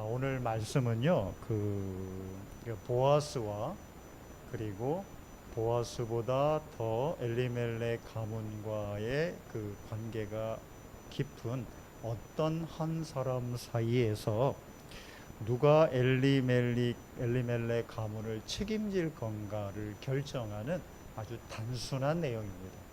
오늘 말씀은요, 보아스와 그리고 보아스보다 더 엘리멜렉 가문과의 그 관계가 깊은 어떤 한 사람 사이에서 누가 엘리멜렉 가문을 책임질 건가를 결정하는 아주 단순한 내용입니다.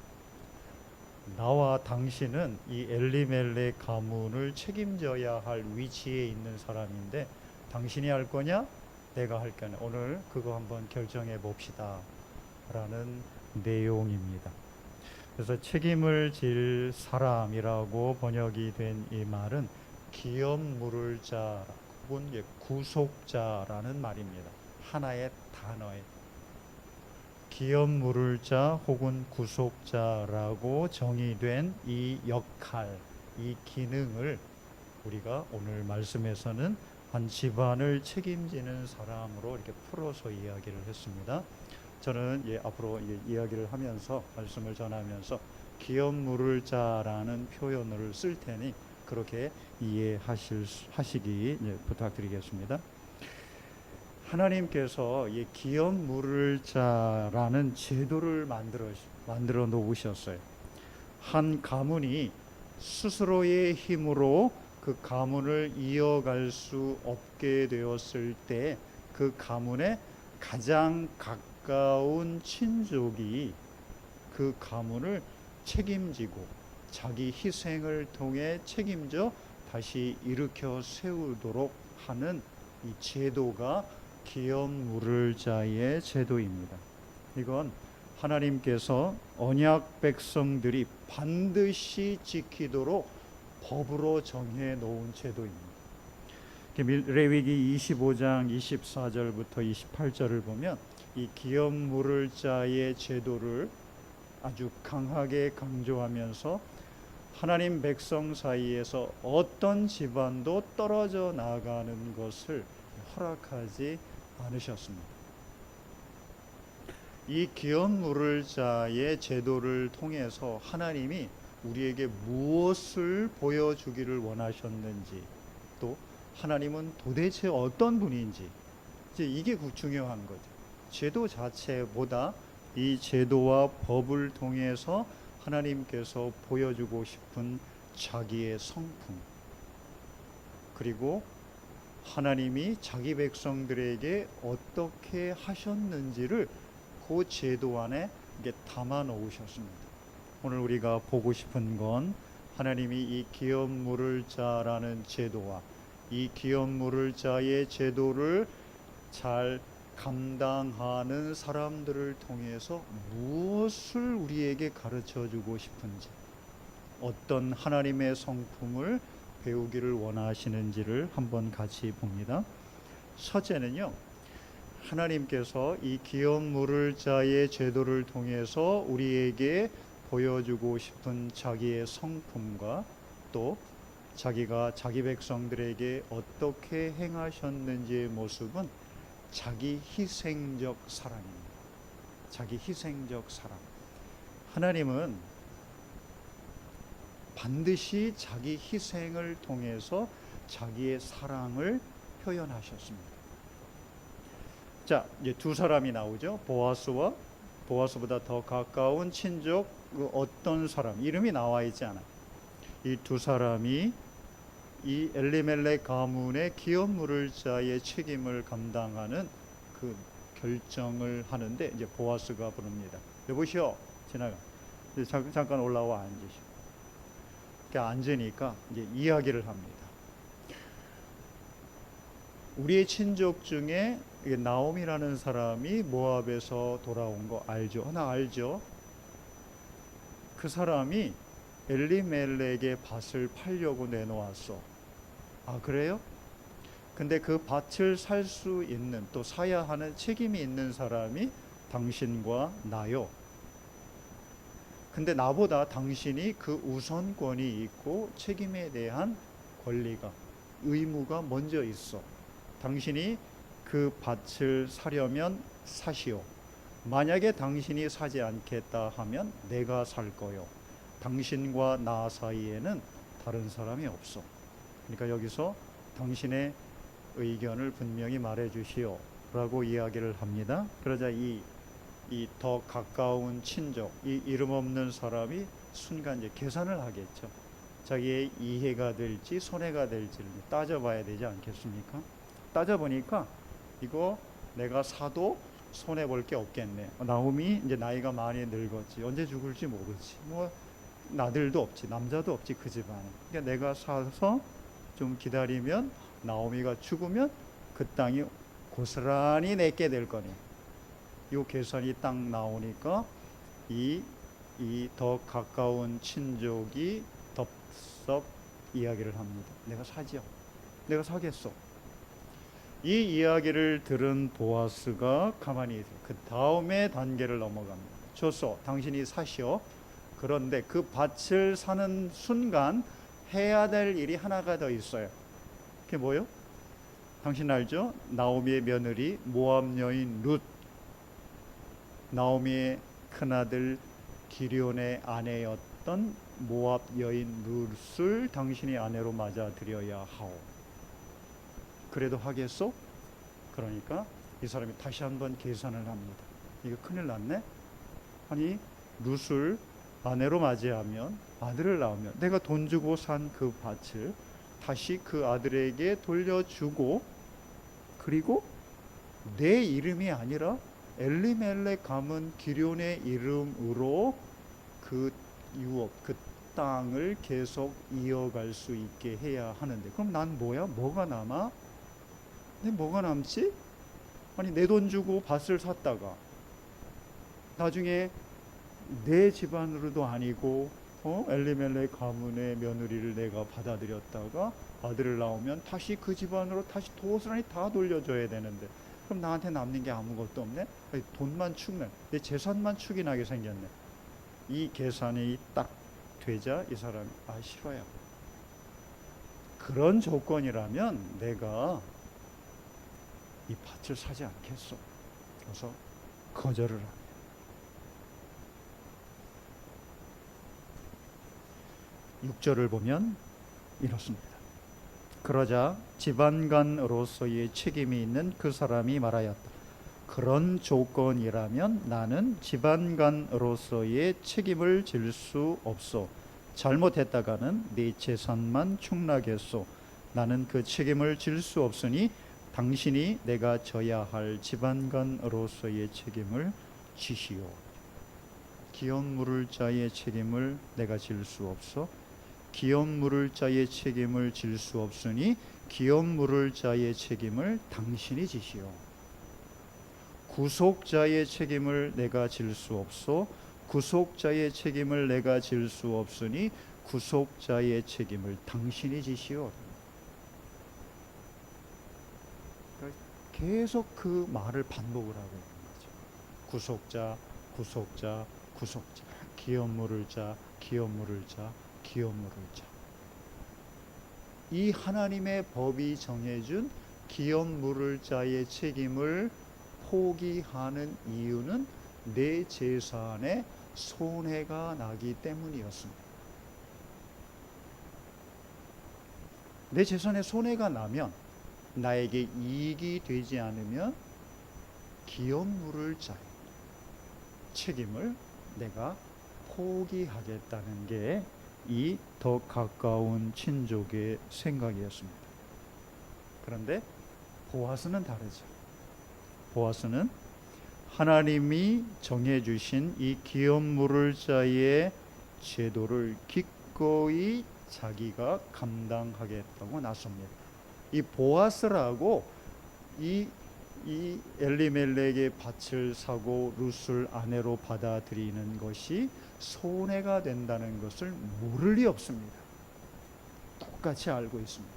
나와 당신은 이 엘리멜렉 가문을 책임져야 할 위치에 있는 사람인데 당신이 할 거냐? 내가 할 거냐? 오늘 그거 한번 결정해 봅시다 라는 내용입니다. 그래서 책임을 질 사람이라고 번역이 된 이 말은 기업 물을 자 혹은 구속자라는 말입니다. 하나의 단어에 기업 물을 자 혹은 구속자라고 정의된 이 역할, 이 기능을 우리가 오늘 말씀에서는 한 집안을 책임지는 사람으로 이렇게 풀어서 이야기를 했습니다. 저는 앞으로 이야기를 하면서 말씀을 전하면서 기업 물을 자라는 표현을 쓸 테니 그렇게 이해하시기 부탁드리겠습니다. 하나님께서 이 기업 물을 자라는 제도를 만들어 놓으셨어요. 한 가문이 스스로의 힘으로 그 가문을 이어갈 수 없게 되었을 때 그 가문의 가장 가까운 친족이 그 가문을 책임지고 자기 희생을 통해 책임져 다시 일으켜 세우도록 하는 이 제도가 기업 물을 자의 제도입니다. 이건 하나님께서 언약 백성들이 반드시 지키도록 법으로 정해 놓은 제도입니다. 레위기 25장 24절부터 28절을 보면 이 기업 물을 자의 제도를 아주 강하게 강조하면서 하나님 백성 사이에서 어떤 집안도 떨어져 나가는 것을 허락하지 않으셨습니다. 이 기업 물을 자의 제도를 통해서 하나님이 우리에게 무엇을 보여주기를 원하셨는지, 또 하나님은 도대체 어떤 분인지, 이게 중요한 거죠. 제도 자체보다 이 제도와 법을 통해서 하나님께서 보여주고 싶은 자기의 성품, 그리고 하나님이 자기 백성들에게 어떻게 하셨는지를 그 제도 안에 담아 놓으셨습니다. 오늘 우리가 보고 싶은 건 하나님이 이 기업 물을 자라는 제도와 이 기업 물을 자의 제도를 잘 감당하는 사람들을 통해서 무엇을 우리에게 가르쳐 주고 싶은지, 어떤 하나님의 성품을 배우기를 원하시는지를 한번 같이 봅니다. 첫째는요, 하나님께서 이 기업 물을 자의 제도를 통해서 우리에게 보여주고 싶은 자기의 성품과 또 자기가 자기 백성들에게 어떻게 행하셨는지의 모습은 자기 희생적 사랑입니다. 자기 희생적 사랑. 하나님은 반드시 자기 희생을 통해서 자기의 사랑을 표현하셨습니다. 자, 이제 두 사람이 나오죠. 보아스와 보아스보다 더 가까운 친족 어떤 사람, 이름이 나와 있지 않아요. 이 두 사람이 이 엘리멜렉 가문의 기업 물을 자의 책임을 감당하는 그 결정을 하는데 이제 보아스가 부릅니다. 여보시오, 지나가. 잠깐 올라와 앉으시오. 앉으니까 이제 이야기를 합니다. 우리의 친족 중에 나옴이라는 사람이 모압에서 돌아온 거 알죠? 하나 알죠? 그 사람이 엘리멜렉의 밭을 팔려고 내놓았어. 아, 그래요? 근데 그 밭을 살 수 있는, 또 사야 하는 책임이 있는 사람이 당신과 나요. 근데 나보다 당신이 그 우선권이 있고 책임에 대한 권리가, 의무가 먼저 있어. 당신이 그 밭을 사려면 사시오. 만약에 당신이 사지 않겠다 하면 내가 살 거요. 당신과 나 사이에는 다른 사람이 없어. 그러니까 여기서 당신의 의견을 분명히 말해 주시오 라고 이야기를 합니다. 그러자 이 더 가까운 친족, 이 이름 없는 사람이 순간 이제 계산을 하겠죠. 자기의 이해가 될지 손해가 될지를 따져봐야 되지 않겠습니까? 따져보니까 이거 내가 사도 손해 볼 게 없겠네. 나홈이 이제 나이가 많이 늙었지. 언제 죽을지 모르지. 뭐 나들도 없지, 남자도 없지 그 집안에. 그러니까 내가 사서 좀 기다리면 나오미가 죽으면 그 땅이 고스란히 내게 될 거네. 이 계산이 딱 나오니까 이 더 가까운 친족이 덥석 이야기를 합니다. 내가 사지요. 내가 사겠어. 이 이야기를 들은 보아스가 가만히 있어요. 그 다음에 단계를 넘어갑니다. 좋소, 당신이 사시오. 그런데 그 밭을 사는 순간 해야 될 일이 하나가 더 있어요. 그게 뭐요? 당신 알죠? 나오미의 며느리 모압 여인 룻, 나오미의 큰아들 기럧의 아내였던 모압 여인 룻을 당신이 아내로 맞아들여야 하오. 그래도 하겠소? 그러니까 이 사람이 다시 한번 계산을 합니다. 이거 큰일 났네. 아니 룻을 아내로 맞이하면 아들을 낳으면 내가 돈 주고 산 그 밭을 다시 그 아들에게 돌려주고, 그리고 내 이름이 아니라 엘리멜렉 가문 기럧의 이름으로 그 유업, 그 땅을 계속 이어갈 수 있게 해야 하는데, 그럼 난 뭐야? 뭐가 남아? 뭐가 남지? 아니 내 돈 주고 밭을 샀다가 나중에 내 집안으로도 아니고 엘리멜렉 가문의 며느리를 내가 받아들였다가 아들을 낳으면 다시 그 집안으로 다시 고스란히 다 돌려줘야 되는데, 그럼 나한테 남는 게 아무것도 없네? 아니, 돈만 축내, 내 재산만 축이 나게 생겼네. 이 계산이 딱 되자 이 사람이 싫어요. 그런 조건이라면 내가 이 밭을 사지 않겠어. 그래서 거절을 합니다. 6절을 보면 이렇습니다. 그러자 지방간으로서의 책임이 있는 그 사람이 말하였다. 그런 조건이라면 나는 지방간으로서의 책임을 질 수 없소. 잘못했다가는 네 재산만 축나겠소. 나는 그 책임을 질 수 없으니 당신이 내가 져야 할 지방간으로서의 책임을 지시오. 기업 물을 자의 책임을 내가 질 수 없어. 기업 물을 자의 책임을 질 수 없으니 기업 물을 자의 책임을 당신이 지시오. 구속자의 책임을 내가 질 수 없어. 구속자의 책임을 내가 질 수 없으니 구속자의 책임을 당신이 지시오. 계속 그 말을 반복을 하고 있는 거죠. 구속자, 구속자, 구속자. 기업 물을 자, 기업 물을 자, 기업 물을 자. 이 하나님의 법이 정해준 기업 물을 자의 책임을 포기하는 이유는 내 재산에 손해가 나기 때문이었습니다. 내 재산에 손해가 나면, 나에게 이익이 되지 않으면 기업 물을 자의 책임을 내가 포기하겠다는 게 이 더 가까운 친족의 생각이었습니다. 그런데 보아스는 다르죠. 보아스는 하나님이 정해주신 이 기업 물을 자의 제도를 기꺼이 자기가 감당하겠다고 나섭니다. 이 보아스라고 이 엘리멜렉의 밭을 사고 룻을 아내로 받아들이는 것이 손해가 된다는 것을 모를 리 없습니다. 똑같이 알고 있습니다.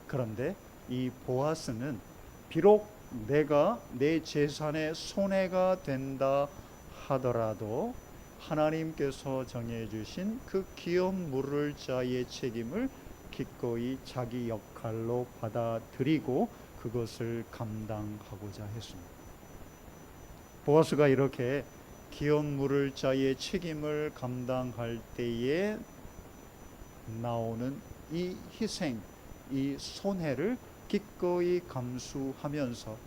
그런데 이 보아스는 비록 내가 내 재산에 손해가 된다 하더라도 하나님께서 정해주신 그 기업 물을 자의 책임을 기꺼이 자기 역할로 받아들이고 그것을 감당하고자 했습니다. 보아스가 이렇게 기업 물을 자의 책임을 감당할 때에 나오는 이 희생, 이 손해를 기꺼이 감수하면서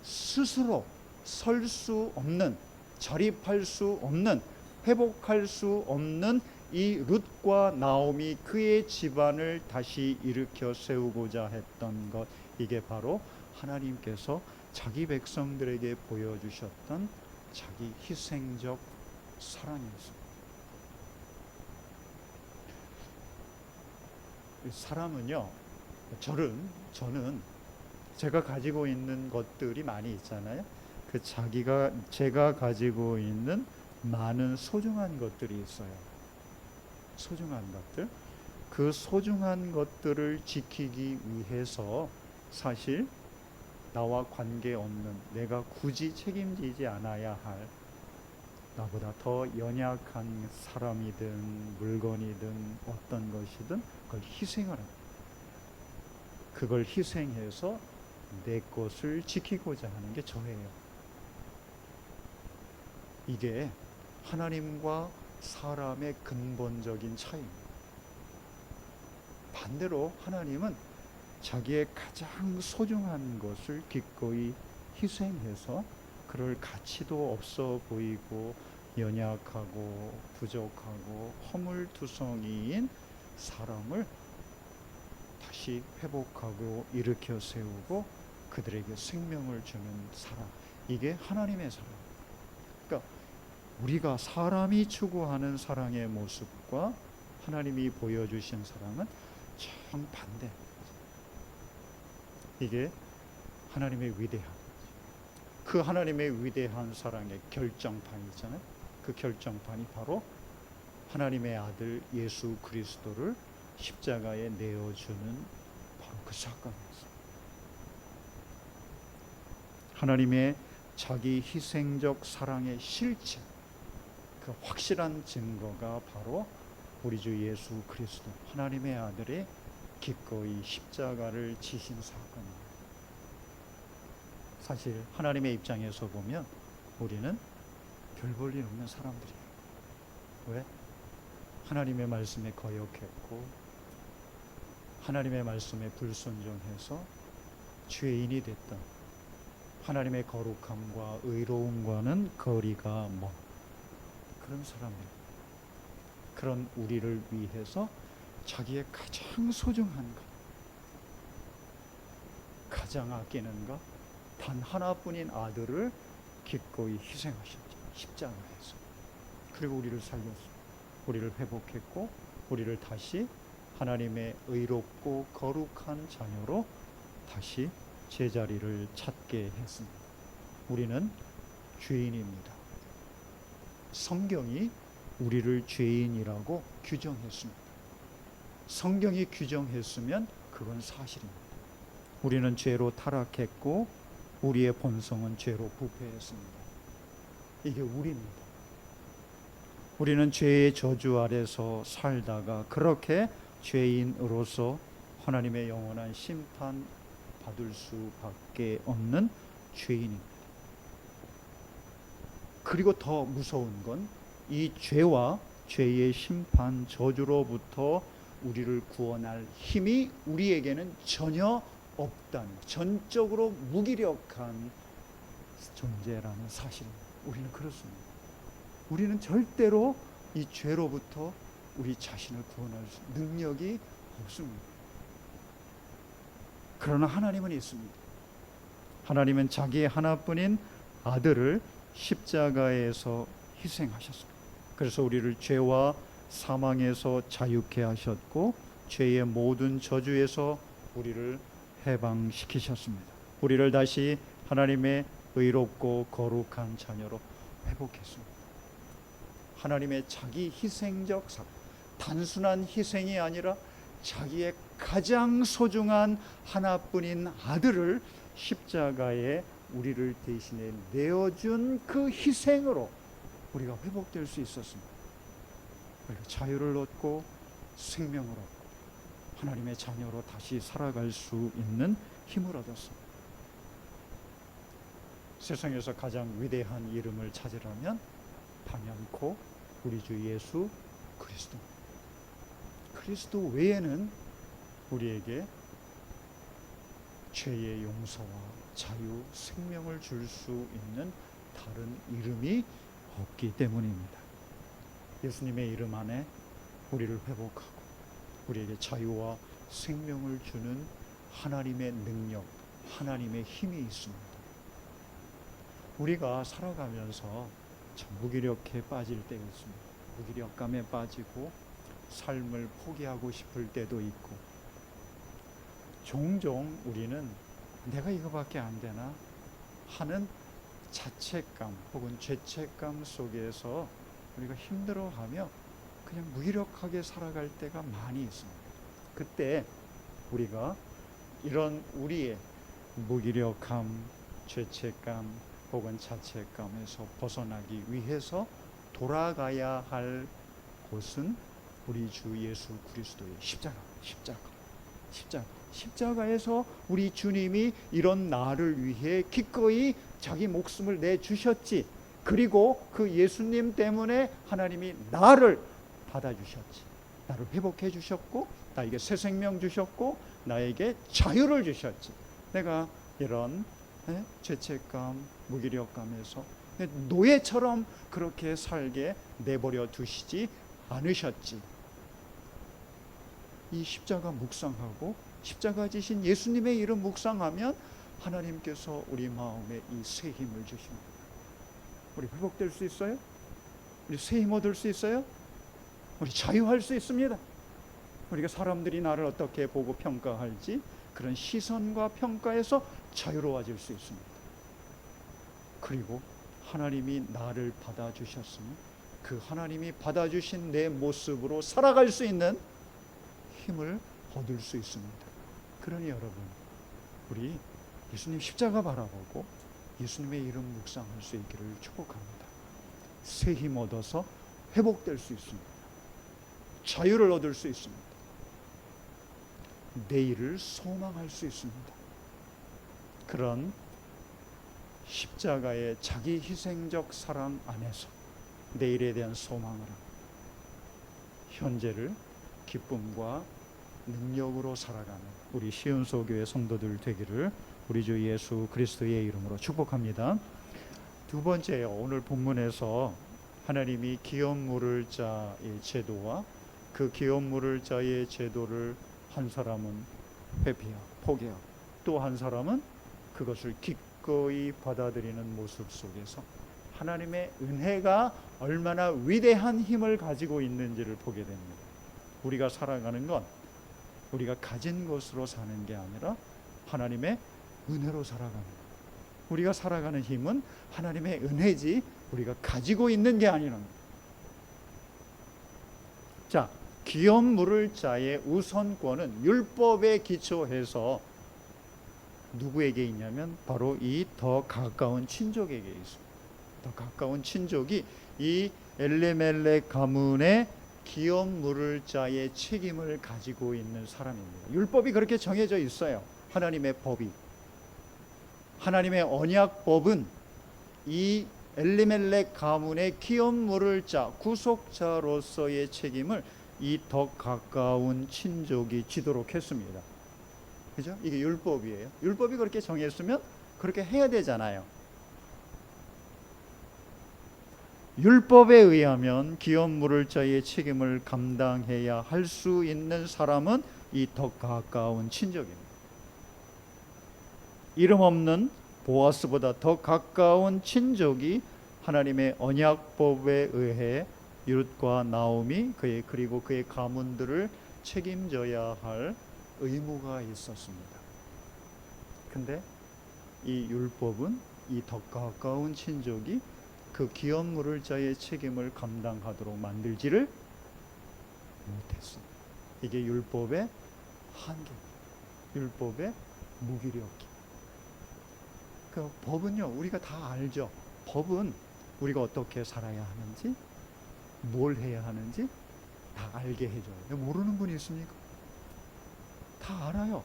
스스로 설 수 없는, 자립할 수 없는, 회복할 수 없는 이 룻과 나오미, 그의 집안을 다시 일으켜 세우고자 했던 것, 이게 바로 하나님께서 자기 백성들에게 보여주셨던 자기 희생적 사랑이었습니다. 사람은요, 저는 제가 가지고 있는 것들이 많이 있잖아요. 제가 가지고 있는 많은 소중한 것들이 있어요. 소중한 것들. 그 소중한 것들을 지키기 위해서 사실 나와 관계없는, 내가 굳이 책임지지 않아야 할, 나보다 더 연약한 사람이든 물건이든 어떤 것이든 그걸 희생을 합니다. 그걸 희생해서 내 것을 지키고자 하는 게 저예요. 이게 하나님과 사람의 근본적인 차이입니다. 반대로 하나님은 자기의 가장 소중한 것을 기꺼이 희생해서, 그럴 가치도 없어 보이고 연약하고 부족하고 허물투성이인 사람을 다시 회복하고 일으켜 세우고 그들에게 생명을 주는 사랑, 이게 하나님의 사랑. 그러니까 우리가 사람이 추구하는 사랑의 모습과 하나님이 보여주신 사랑은 정반대. 이게 하나님의 위대함, 그 하나님의 위대한 사랑의 결정판이잖아요. 그 결정판이 바로 하나님의 아들 예수 그리스도를 십자가에 내어주는 바로 그 사건이었어요. 하나님의 자기 희생적 사랑의 실체, 그 확실한 증거가 바로 우리 주 예수 그리스도, 하나님의 아들의 기꺼이 십자가를 지신 사건입니다. 사실 하나님의 입장에서 보면 우리는 별 볼 일 없는 사람들이에요. 왜? 하나님의 말씀에 거역했고 하나님의 말씀에 불순종해서 죄인이 됐던, 하나님의 거룩함과 의로움과는 거리가 먼 그런 사람들, 그런 우리를 위해서 자기의 가장 소중한 것, 가장 아끼는 것, 단 하나뿐인 아들을 기꺼이 희생하셨죠. 십자가에서. 그리고 우리를 살렸습니다. 우리를 회복했고 우리를 다시 하나님의 의롭고 거룩한 자녀로 다시 제자리를 찾게 했습니다. 우리는 죄인입니다. 성경이 우리를 죄인이라고 규정했습니다. 성경이 규정했으면 그건 사실입니다. 우리는 죄로 타락했고 우리의 본성은 죄로 부패했습니다. 이게 우리입니다. 우리는 죄의 저주 아래서 살다가 그렇게 죄인으로서 하나님의 영원한 심판 받을 수밖에 없는 죄인입니다. 그리고 더 무서운 건 이 죄와 죄의 심판 저주로부터 우리를 구원할 힘이 우리에게는 전혀 없다는, 전적으로 무기력한 존재라는 사실입니다. 우리는 그렇습니다. 우리는 절대로 이 죄로부터 우리 자신을 구원할 능력이 없습니다. 그러나 하나님은 있습니다. 하나님은 자기의 하나뿐인 아들을 십자가에서 희생하셨습니다. 그래서 우리를 죄와 사망에서 자유케 하셨고 죄의 모든 저주에서 우리를 해방시키셨습니다. 우리를 다시 하나님의 의롭고 거룩한 자녀로 회복했습니다. 하나님의 자기 희생적 사랑, 단순한 희생이 아니라 자기의 가장 소중한 하나뿐인 아들을 십자가에 우리를 대신에 내어준 그 희생으로 우리가 회복될 수 있었습니다. 우리가 자유를 얻고 생명을 얻고 하나님의 자녀로 다시 살아갈 수 있는 힘을 얻었습니다. 세상에서 가장 위대한 이름을 찾으라면 단연코 우리 주 예수 그리스도. 그리스도 외에는 우리에게 죄의 용서와 자유, 생명을 줄 수 있는 다른 이름이 없기 때문입니다. 예수님의 이름 안에 우리를 회복하고 우리에게 자유와 생명을 주는 하나님의 능력, 하나님의 힘이 있습니다. 우리가 살아가면서 참 무기력에 빠질 때가 있습니다. 무기력감에 빠지고 삶을 포기하고 싶을 때도 있고, 종종 우리는 내가 이거밖에 안 되나 하는 자책감 혹은 죄책감 속에서 우리가 힘들어하며 그냥 무기력하게 살아갈 때가 많이 있습니다. 그때 우리가 이런 우리의 무기력함, 죄책감 혹은 자책감에서 벗어나기 위해서 돌아가야 할 곳은 우리 주 예수 그리스도의 십자가에서 우리 주님이 이런 나를 위해 기꺼이 자기 목숨을 내주셨지. 그리고 그 예수님 때문에 하나님이 나를 받아주셨지. 나를 회복해 주셨고 나에게 새 생명 주셨고 나에게 자유를 주셨지. 내가 이런 죄책감, 무기력감에서 노예처럼 그렇게 살게 내버려 두시지 않으셨지. 이 십자가 묵상하고 십자가 지신 예수님의 이름 묵상하면 하나님께서 우리 마음에 이 새 힘을 주십니다. 우리 회복될 수 있어요? 우리 새 힘 얻을 수 있어요? 우리 자유할 수 있습니다. 우리가 사람들이 나를 어떻게 보고 평가할지 그런 시선과 평가에서 자유로워질 수 있습니다. 그리고 하나님이 나를 받아주셨으니 그 하나님이 받아주신 내 모습으로 살아갈 수 있는 힘을 얻을 수 있습니다. 그러니 여러분, 우리 예수님 십자가 바라보고 예수님의 이름 묵상할 수 있기를 축복합니다. 새 힘 얻어서 회복될 수 있습니다. 자유를 얻을 수 있습니다. 내일을 소망할 수 있습니다. 그런 십자가의 자기 희생적 사랑 안에서 내일에 대한 소망을 하고 현재를 기쁨과 능력으로 살아가는 우리 시온소교회 성도들 되기를 우리 주 예수 그리스도의 이름으로 축복합니다. 두 번째요, 오늘 본문에서 하나님이 기업 물을 자의 제도와 그 기업 물을 자의 제도를 한 사람은 회피하고 포기하고 또 한 사람은 그것을 기꺼이 받아들이는 모습 속에서 하나님의 은혜가 얼마나 위대한 힘을 가지고 있는지를 보게 됩니다. 우리가 살아가는 건 우리가 가진 것으로 사는 게 아니라 하나님의 은혜로 살아가는 거예요. 우리가 살아가는 힘은 하나님의 은혜지 우리가 가지고 있는 게 아니라는 거예요. 자, 기업 물을 자의 우선권은 율법에 기초해서 누구에게 있냐면 바로 이 더 가까운 친족에게 있습니다. 더 가까운 친족이 이 엘레멜렉 가문의 기업 물을 자의 책임을 가지고 있는 사람입니다. 율법이 그렇게 정해져 있어요. 하나님의 법이. 하나님의 언약법은 이 엘리멜렉 가문의 기업 물을 자, 구속자로서의 책임을 이 더 가까운 친족이 지도록 했습니다. 그죠? 이게 율법이에요. 율법이 그렇게 정했으면 그렇게 해야 되잖아요. 율법에 의하면 기업 물을 자의 책임을 감당해야 할 수 있는 사람은 이 더 가까운 친족입니다. 이름 없는 보아스보다 더 가까운 친족이 하나님의 언약법에 의해 룻과 나오미 그리고 그의 가문들을 책임져야 할 의무가 있었습니다. 근데 이 율법은 이 더 가까운 친족이 그 기업 물을 자의 책임을 감당하도록 만들지를 못했습니다. 이게 율법의 한계, 율법의 무기력이. 그 법은요, 우리가 다 알죠. 법은 우리가 어떻게 살아야 하는지, 뭘 해야 하는지 다 알게 해줘요. 모르는 분이 있습니까? 다 알아요.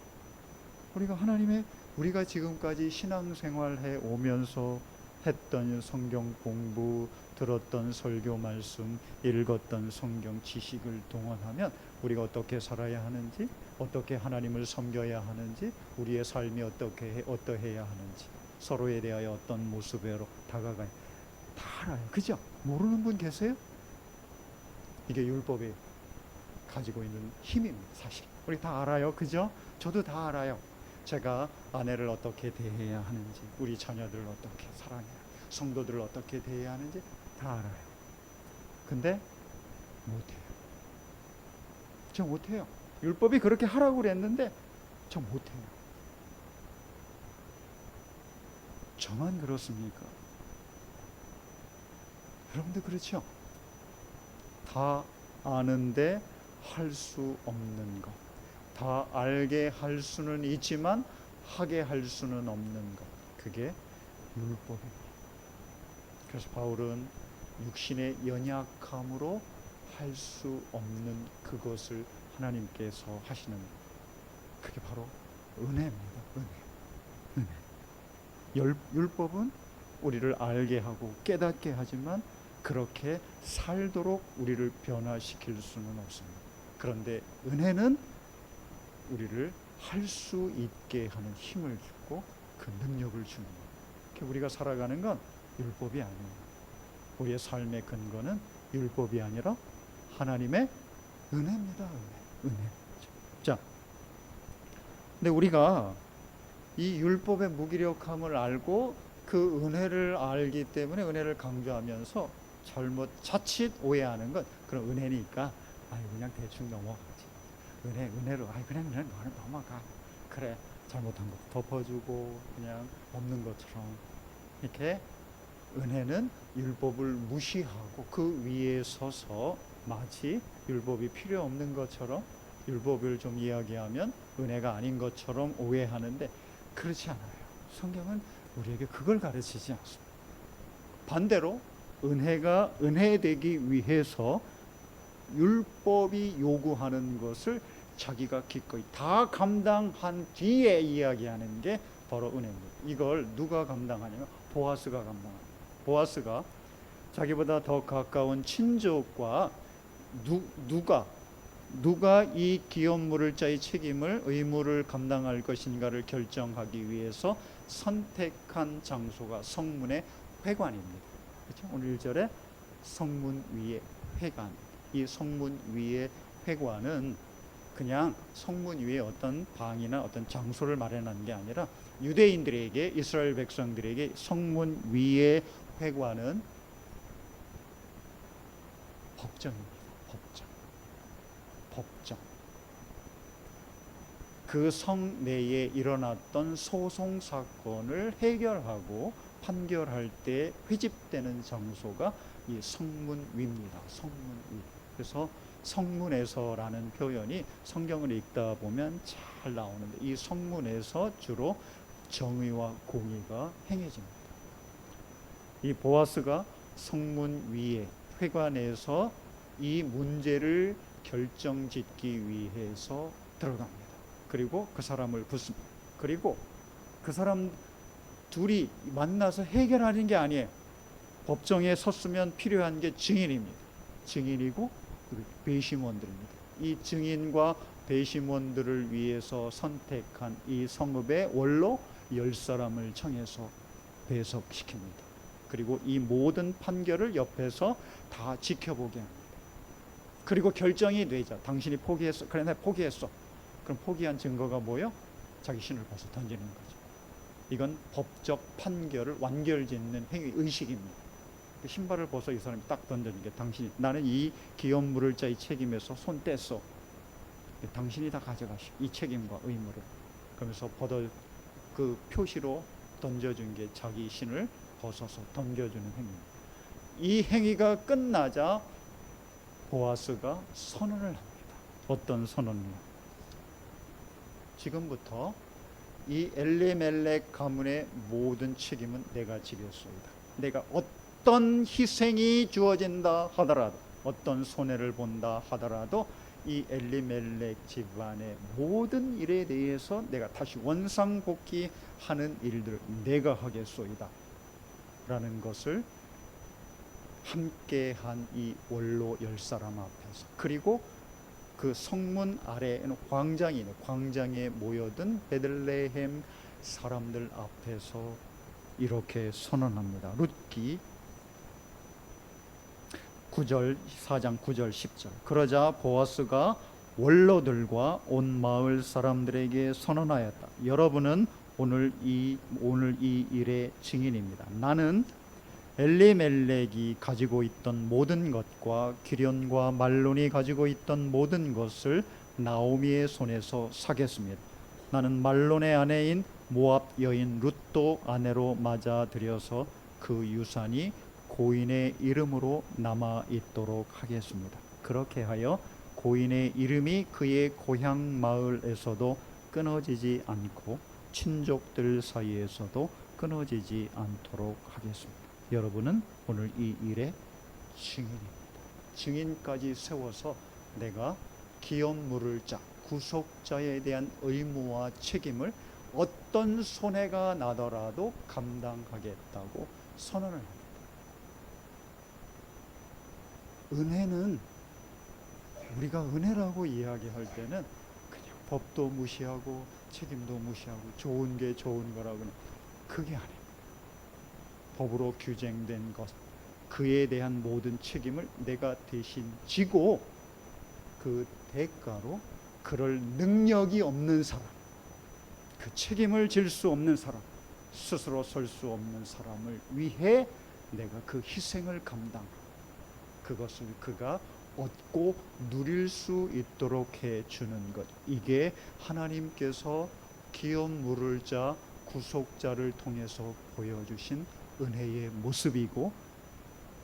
우리가 지금까지 신앙생활해 오면서 했던 성경 공부, 들었던 설교 말씀, 읽었던 성경 지식을 동원하면 우리가 어떻게 살아야 하는지, 어떻게 하나님을 섬겨야 하는지, 우리의 삶이 어떠해야 하는지, 서로에 대하여 어떤 모습으로 다가가야 다 알아요. 그죠? 모르는 분 계세요? 이게 율법이 가지고 있는 힘입니다. 사실 우리 다 알아요. 그죠? 저도 다 알아요. 제가 아내를 어떻게 대해야 하는지, 우리 자녀들을 어떻게 사랑해야, 성도들을 어떻게 대해야 하는지 다 알아요. 근데 못해요. 저 못해요. 율법이 그렇게 하라고 그랬는데 저 못해요. 저만 그렇습니까? 여러분도 그렇죠? 다 아는데 할 수 없는 것, 다 알게 할 수는 있지만 하게 할 수는 없는 것, 그게 율법입니다. 그래서 바울은 육신의 연약함으로 할 수 없는 그것을 하나님께서 하시는, 그게 바로 은혜입니다. 은혜. 율법은 우리를 알게 하고 깨닫게 하지만 그렇게 살도록 우리를 변화시킬 수는 없습니다. 그런데 은혜는 우리를 할 수 있게 하는 힘을 주고 그 능력을 주는 거예요. 우리가 살아가는 건 율법이 아니에요. 우리의 삶의 근거는 율법이 아니라 하나님의 은혜입니다. 은혜. 자, 근데 우리가 이 율법의 무기력함을 알고 그 은혜를 알기 때문에 은혜를 강조하면서 자칫 오해하는 건, 그런 은혜니까 그냥 대충 넘어가지. 은혜로 그냥 넘어가. 그래, 잘못한 거 덮어주고 그냥 없는 것처럼. 이렇게 은혜는 율법을 무시하고 그 위에 서서 마치 율법이 필요 없는 것처럼, 율법을 좀 이야기하면 은혜가 아닌 것처럼 오해하는데 그렇지 않아요. 성경은 우리에게 그걸 가르치지 않습니다. 반대로 은혜가 은혜되기 위해서 율법이 요구하는 것을 자기가 기꺼이 다 감당한 뒤에 이야기하는 게 바로 은혜입니다. 이걸 누가 감당하냐면 보아스가 감당합니다. 보아스가 자기보다 더 가까운 친족과 누가 이 기업물을 자의 책임을, 의무를 감당할 것인가를 결정하기 위해서 선택한 장소가 성문의 회관입니다. 그렇죠? 오늘 1절에 성문 위의 회관. 이 성문 위의 회관은 그냥 성문 위에 어떤 방이나 어떤 장소를 마련한 게 아니라 유대인들에게, 이스라엘 백성들에게 성문 위의 회관은 법정입니다. 법정. 그 성 내에 일어났던 소송 사건을 해결하고 판결할 때 회집되는 장소가 이 성문 위입니다. 성문 위. 그래서 성문에서라는 표현이 성경을 읽다 보면 잘 나오는데, 이 성문에서 주로 정의와 공의가 행해집니다. 이 보아스가 성문 위에 회관에서 이 문제를 결정짓기 위해서 들어갑니다. 그리고 그 사람을 붙습니다. 그리고 그 사람 둘이 만나서 해결하는 게 아니에요. 법정에 섰으면 필요한 게 증인입니다. 증인이고 배심원들입니다. 이 증인과 배심원들을 위해서 선택한 이 성읍의 원로 10사람을 청해서 배석시킵니다. 그리고 이 모든 판결을 옆에서 다 지켜보게 합니다. 그리고 결정이 되자, 당신이 포기했어. 그래, 내가 포기했어. 그럼 포기한 증거가 뭐예요? 자기 신을 벗어 던지는 거죠. 이건 법적 판결을 완결짓는 행위, 의식입니다. 신발을 벗어 이 사람이 딱 던지는 게, 나는 이 기업물을 자의 책임에서 손 뗐어. 당신이 다 가져가시, 이 책임과 의무를. 그러면서 그 표시로 던져준 게 자기 신을 벗어서 던져주는 행위입니다. 이 행위가 끝나자 보아스가 선언을 합니다. 어떤 선언이요? 지금부터 이 엘리멜렉 가문의 모든 책임은 내가 지겠소이다. 내가 어떤 희생이 주어진다 하더라도, 어떤 손해를 본다 하더라도 이 엘리멜렉 집안의 모든 일에 대해서 내가 다시 원상복귀하는 일들을 내가 하겠소이다 라는 것을 함께한 이 원로 10사람 앞에서, 그리고 그 성문 아래에는 광장이 있는 광장에 모여든 베들레헴 사람들 앞에서 이렇게 선언합니다. 룻기 9절 4장 9절 10절. 그러자 보아스가 원로들과 온 마을 사람들에게 선언하였다. 여러분은 오늘 이 일의 증인입니다. 나는 엘리멜렉이 가지고 있던 모든 것과 기련과 말론이 가지고 있던 모든 것을 나오미의 손에서 사겠습니다. 나는 말론의 아내인 모압 여인 룻도 아내로 맞아들여서 그 유산이 고인의 이름으로 남아 있도록 하겠습니다. 그렇게 하여 고인의 이름이 그의 고향 마을에서도 끊어지지 않고 친족들 사이에서도 끊어지지 않도록 하겠습니다. 여러분은 오늘 이 일의 증인입니다. 증인까지 세워서 내가 기업 물을 자, 구속자에 대한 의무와 책임을 어떤 손해가 나더라도 감당하겠다고 선언을 합니다. 은혜는, 우리가 은혜라고 이야기할 때는 그냥 법도 무시하고 책임도 무시하고 좋은 게 좋은 거라고, 그게 아닙니다. 법으로 규정된 것, 그에 대한 모든 책임을 내가 대신 지고 그 대가로 그럴 능력이 없는 사람, 그 책임을 질 수 없는 사람, 스스로 설 수 없는 사람을 위해 내가 그 희생을 감당하고 그것을 그가 얻고 누릴 수 있도록 해주는 것, 이게 하나님께서 기업 물을 자, 구속자를 통해서 보여주신 은혜의 모습이고,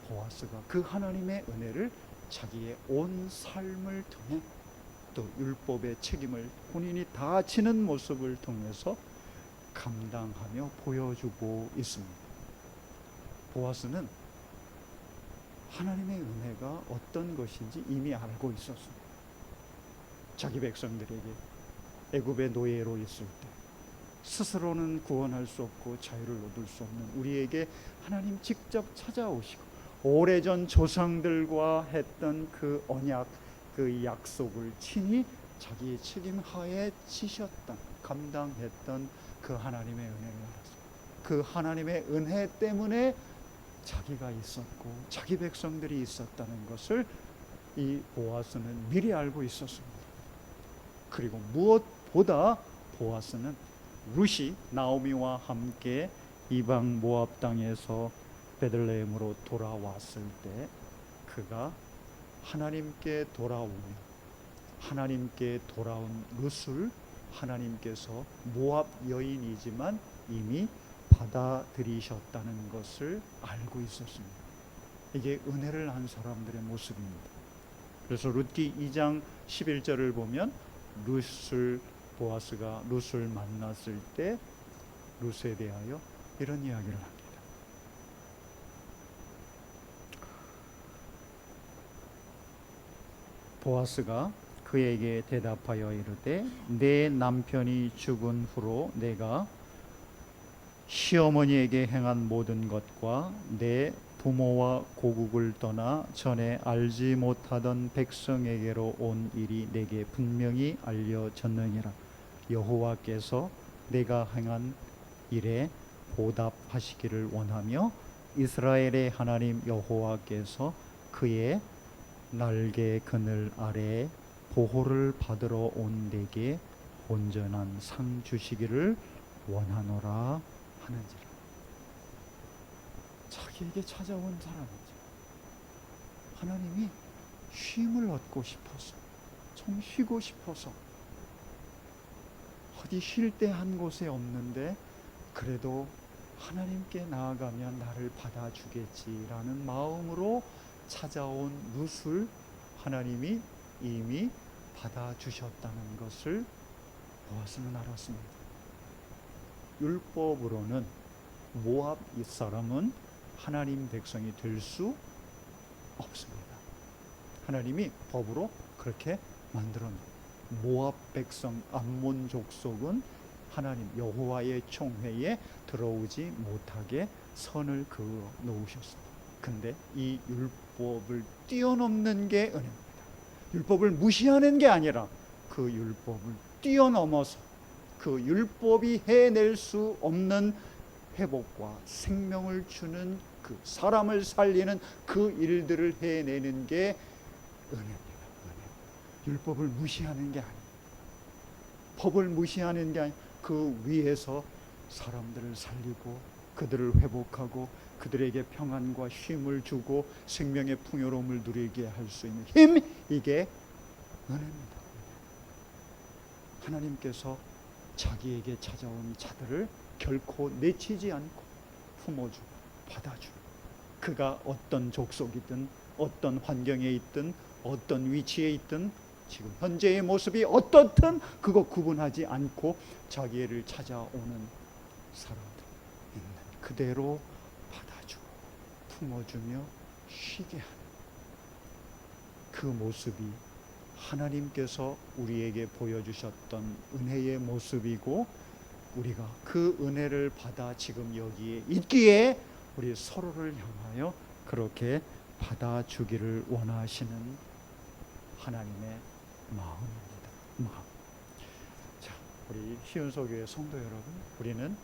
보아스가 그 하나님의 은혜를 자기의 온 삶을 통해 또 율법의 책임을 본인이 다 지는 모습을 통해서 감당하며 보여주고 있습니다. 보아스는 하나님의 은혜가 어떤 것인지 이미 알고 있었습니다. 자기 백성들에게 애굽의 노예로 있을 때 스스로는 구원할 수 없고 자유를 얻을 수 없는 우리에게 하나님 직접 찾아오시고 오래전 조상들과 했던 그 언약, 그 약속을 친히 자기의 책임 하에 지셨던, 감당했던 그 하나님의 은혜를 알았습니다. 그 하나님의 은혜 때문에 자기가 있었고 자기 백성들이 있었다는 것을 이 보아스는 미리 알고 있었습니다. 그리고 무엇보다 보아스는 룻이 나오미와 함께 이방 모압 땅에서 베들레헴으로 돌아왔을 때 그가 하나님께 돌아오며 하나님께 돌아온 룻을 하나님께서 모압 여인이지만 이미 받아들이셨다는 것을 알고 있었습니다. 이게 은혜를 한 사람들의 모습입니다. 그래서 룻기 2장 11절을 보면 보아스가 룻을 만났을 때 룻에 대하여 이런 이야기를 합니다. 보아스가 그에게 대답하여 이르되 내 남편이 죽은 후로 내가 시어머니에게 행한 모든 것과 내 부모와 고국을 떠나 전에 알지 못하던 백성에게로 온 일이 내게 분명히 알려졌느니라. 여호와께서 내가 행한 일에 보답하시기를 원하며 이스라엘의 하나님 여호와께서 그의 날개 그늘 아래에 보호를 받으러 온 내게 온전한 상 주시기를 원하노라 하는지라. 자기에게 찾아온 사람이죠. 하나님이 쉼을 얻고 싶어서, 좀 쉬고 싶어서, 어디 쉴 데 한 곳에 없는데 그래도 하나님께 나아가면 나를 받아주겠지라는 마음으로 찾아온 룻을 하나님이 이미 받아주셨다는 것을 보아스는 알았습니다. 율법으로는 모압 이 사람은 하나님 백성이 될 수 없습니다. 하나님이 법으로 그렇게 만들어놓은 모압 백성 암몬 족속은 하나님 여호와의 총회에 들어오지 못하게 선을 그어 놓으셨습니다. 근데 이 율법을 뛰어넘는 게 은혜입니다. 율법을 무시하는 게 아니라 그 율법을 뛰어넘어서 그 율법이 해낼 수 없는 회복과 생명을 주는 그 사람을 살리는 그 일들을 해내는 게 은혜입니다. 은혜. 율법을 무시하는 게 아니에요. 법을 무시하는 게 아니에요. 그 위에서 사람들을 살리고 그들을 회복하고 그들에게 평안과 쉼을 주고 생명의 풍요로움을 누리게 할 수 있는 힘, 이게 은혜입니다. 하나님께서 자기에게 찾아온 자들을 결코 내치지 않고 품어주고 받아주고, 그가 어떤 족속이든 어떤 환경에 있든 어떤 위치에 있든 지금 현재의 모습이 어떻든 그거 구분하지 않고 자기를 찾아오는 사람들 있는 그대로 받아주고 품어주며 쉬게 하는 그 모습이 하나님께서 우리에게 보여주셨던 은혜의 모습이고, 우리가 그 은혜를 받아 지금 여기에 있기에 우리 서로를 향하여 그렇게 받아주기를 원하시는 하나님의 마음입니다. 마음. 자, 우리 시은소교회 성도 여러분, 우리는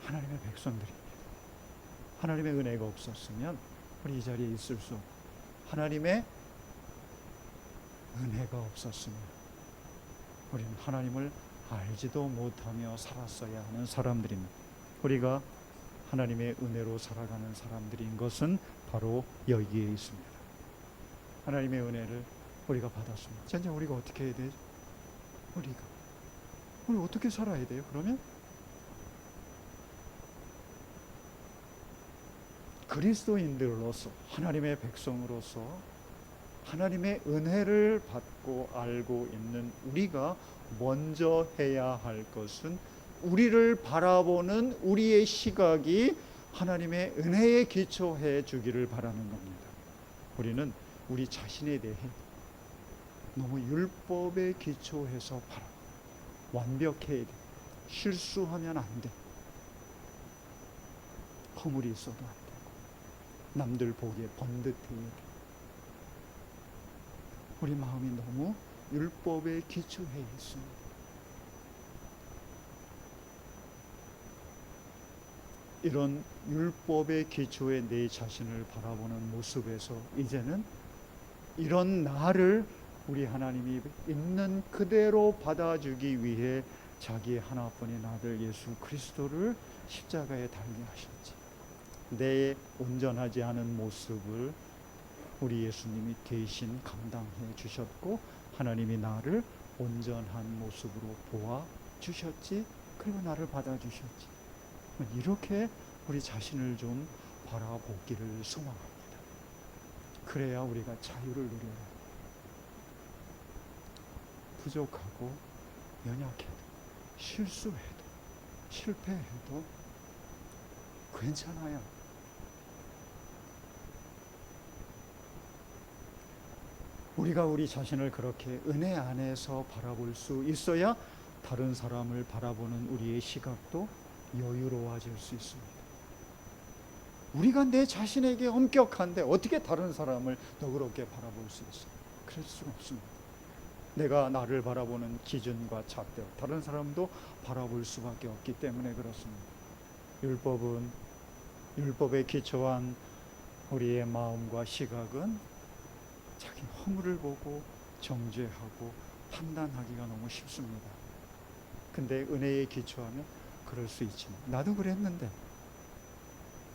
하나님의 백성들입니다. 하나님의 은혜가 없었으면 우리 이 자리에 있을 수 없고, 하나님의 은혜가 없었으면 우리는 하나님을 알지도 못하며 살았어야 하는 사람들입니다. 우리가 하나님의 은혜로 살아가는 사람들인 것은 바로 여기에 있습니다. 하나님의 은혜를 우리가 받았습니다. 진짜 우리가 어떻게 해야 되죠? 우리 어떻게 살아야 돼요? 그러면 그리스도인들로서, 하나님의 백성으로서 하나님의 은혜를 받고 알고 있는 우리가 먼저 해야 할 것은 우리를 바라보는 우리의 시각이 하나님의 은혜에 기초해 주기를 바라는 겁니다. 우리는 우리 자신에 대해 너무 율법에 기초해서 완벽해야 돼. 실수하면 안 돼. 허물이 있어도 안 되고 남들 보기에 번듯해야 돼. 우리 마음이 너무 율법에 기초해 있습니다. 이런 율법의 기초에 내 자신을 바라보는 모습에서 이제는 이런 나를 우리 하나님이 있는 그대로 받아주기 위해 자기의 하나뿐인 아들 예수 그리스도를 십자가에 달게 하셨지. 내 온전하지 않은 모습을 우리 예수님이 대신 감당해 주셨고, 하나님이 나를 온전한 모습으로 보아 주셨지. 그리고 나를 받아 주셨지. 이렇게 우리 자신을 좀 바라보기를 소망합니다. 그래야 우리가 자유를 누려요. 부족하고 연약해도, 실수해도, 실패해도 괜찮아요. 우리가 우리 자신을 그렇게 은혜 안에서 바라볼 수 있어야 다른 사람을 바라보는 우리의 시각도 여유로워질 수 있습니다. 우리가 내 자신에게 엄격한데 어떻게 다른 사람을 너그럽게 바라볼 수 있어요? 그럴 수가 없습니다. 내가 나를 바라보는 기준과 잣대로 다른 사람도 바라볼 수밖에 없기 때문에 그렇습니다. 율법에 기초한 우리의 마음과 시각은 자기 허물을 보고 정죄하고 판단하기가 너무 쉽습니다. 근데 은혜에 기초하면 그럴 수 있지만, 나도 그랬는데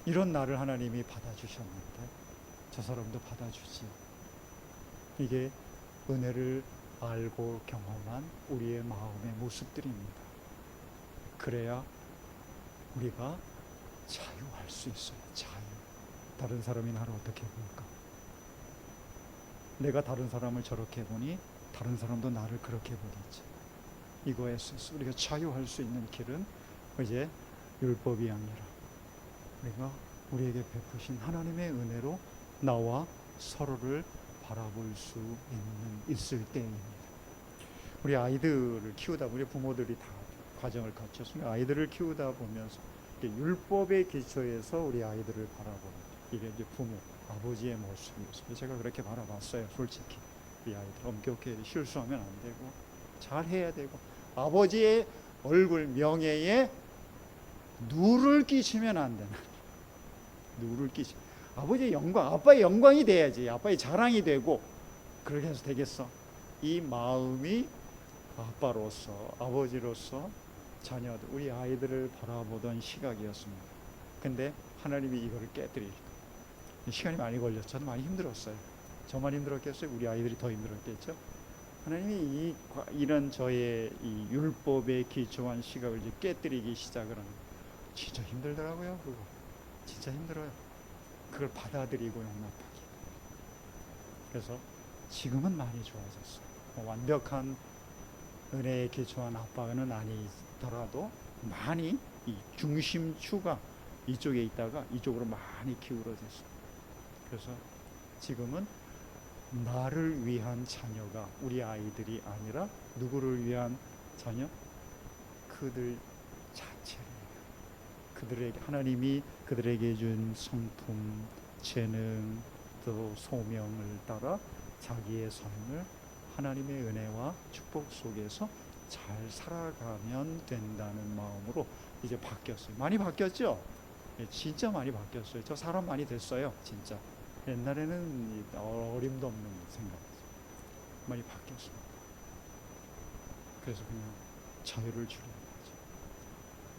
이런 나를 하나님이 받아주셨는데 저 사람도 받아주지. 이게 은혜를 알고 경험한 우리의 마음의 모습들입니다. 그래야 우리가 자유할 수 있어요. 자유. 다른 사람이 나를 어떻게 볼까? 내가 다른 사람을 저렇게 보니 다른 사람도 나를 그렇게 보겠지. 이거에서 우리가 자유할 수 있는 길은 이제 율법이 아니라 우리가 우리에게 베푸신 하나님의 은혜로 나와 서로를 바라볼 수 있을 때입니다. 우리 아이들을 키우다 보니 부모들이 다 과정을 거쳤습니다. 아이들을 키우다 보면서 율법의 기초에서 우리 아이들을 바라보는, 이게 이제 부모, 아버지의 모습이었어요. 제가 그렇게 바라봤어요. 솔직히 이 아이들 엄격해, 실수하면 안 되고 잘 해야 되고, 아버지의 얼굴 명예에 누를 끼치면 안 되는, 누를 끼치. 아버지의 영광, 아빠의 영광이 돼야지, 아빠의 자랑이 되고, 그렇게 해서 되겠어? 이 마음이 아빠로서, 아버지로서 자녀들, 우리 아이들을 바라보던 시각이었습니다. 근데 하나님이 이거를 깨뜨리니까 시간이 많이 걸렸죠. 저도 많이 힘들었어요. 저만 힘들었겠어요? 우리 아이들이 더 힘들었겠죠? 하나님이 이런 저의 이 율법에 기초한 시각을 이제 깨뜨리기 시작을 하는 거예요. 진짜 힘들더라고요. 그거 진짜 힘들어요. 그걸 받아들이고 용납하기. 그래서 지금은 많이 좋아졌어요. 완벽한 은혜에 기초한 아빠는 아니더라도 많이 이 중심추가 이쪽에 있다가 이쪽으로 많이 기울어졌어요. 그래서 지금은 나를 위한 자녀가 우리 아이들이 아니라 누구를 위한 자녀? 그들 자체를, 그들에게 하나님이 그들에게 준 성품, 재능, 또 소명을 따라 자기의 삶을 하나님의 은혜와 축복 속에서 잘 살아가면 된다는 마음으로 이제 바뀌었어요. 많이 바뀌었죠? 진짜 많이 바뀌었어요. 저 사람 많이 됐어요. 진짜 옛날에는 어림도 없는 생각이죠. 많이 바뀌었습니다. 그래서 그냥 자유를 주려는 거죠.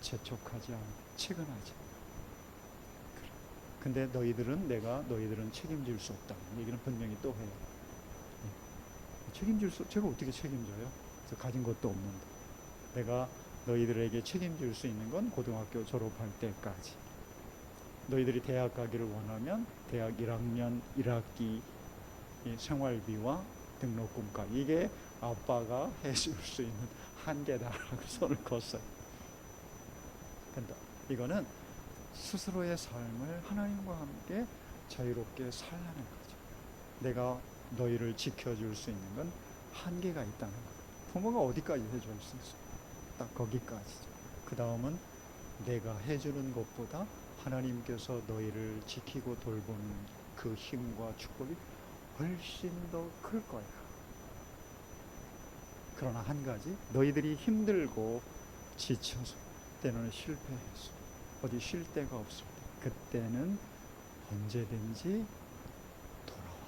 재촉하지 않고 채근하지. 그래. 근데 너희들은 책임질 수 없다는 얘기는 분명히 또 해요. 제가 어떻게 책임져요? 저 가진 것도 없는데. 내가 너희들에게 책임질 수 있는 건 고등학교 졸업할 때까지. 너희들이 대학 가기를 원하면 대학 1학년 1학기 생활비와 등록금까지, 이게 아빠가 해줄 수 있는 한계다라고 손을 껐어요. 근데 이거는 스스로의 삶을 하나님과 함께 자유롭게 살라는 거죠. 내가 너희를 지켜줄 수 있는 건 한계가 있다는 거예요. 부모가 어디까지 해줄 수 있어요? 딱 거기까지죠. 그 다음은 내가 해주는 것보다 하나님께서 너희를 지키고 돌보는 그 힘과 축복이 훨씬 더 클 거야. 그러나 한 가지, 너희들이 힘들고 지쳐서 때로는 실패해서 어디 쉴 데가 없을 때, 그때는 언제든지 돌아와라.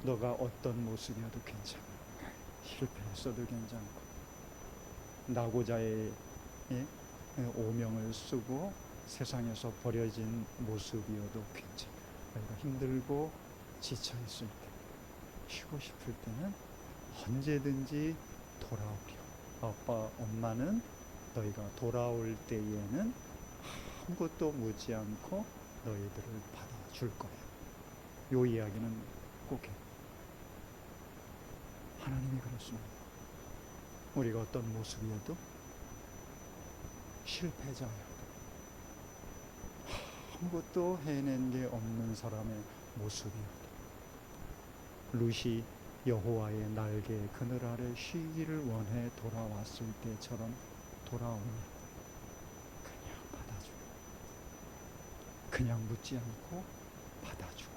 너가 어떤 모습이어도 괜찮아. 실패했어도 괜찮고, 낙오자의 오명을 쓰고 세상에서 버려진 모습이어도 괜찮아. 너희가 힘들고 지쳐있을 때, 쉬고 싶을 때는 언제든지 돌아오렴. 아빠, 엄마는 너희가 돌아올 때에는 아무것도 묻지 않고 너희들을 받아줄 거야. 요 이야기는 꼭 해. 하나님이 그렇습니다. 우리가 어떤 모습이어도, 실패자여도, 아무것도 해낸 게 없는 사람의 모습이어도, 룻이 여호와의 날개 그늘 아래 쉬기를 원해 돌아왔을 때처럼 돌아오면 그냥 받아줘요. 그냥 묻지 않고 받아주고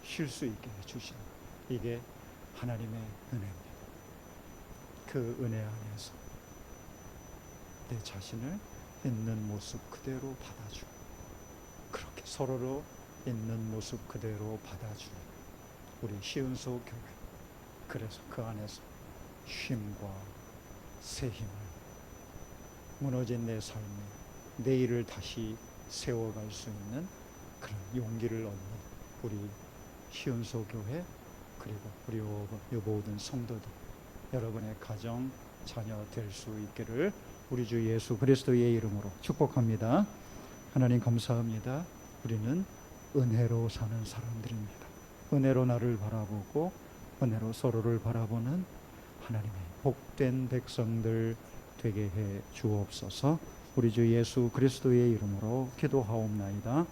쉴 수 있게 해주시는, 이게 하나님의 은혜입니다. 그 은혜 안에서 내 자신을 있는 모습 그대로 받아주고, 그렇게 서로로 있는 모습 그대로 받아주는 우리 시은소 교회. 그래서 그 안에서 쉼과 새 힘을, 무너진 내 삶에 내일을 다시 세워갈 수 있는 그런 용기를 얻는 우리 시은소 교회, 그리고 우리 모든 성도들, 여러분의 가정, 자녀 될 수 있기를 우리 주 예수 그리스도의 이름으로 축복합니다. 하나님 감사합니다. 우리는 은혜로 사는 사람들입니다. 은혜로 나를 바라보고 은혜로 서로를 바라보는 하나님의 복된 백성들 되게 해 주옵소서. 우리 주 예수 그리스도의 이름으로 기도하옵나이다.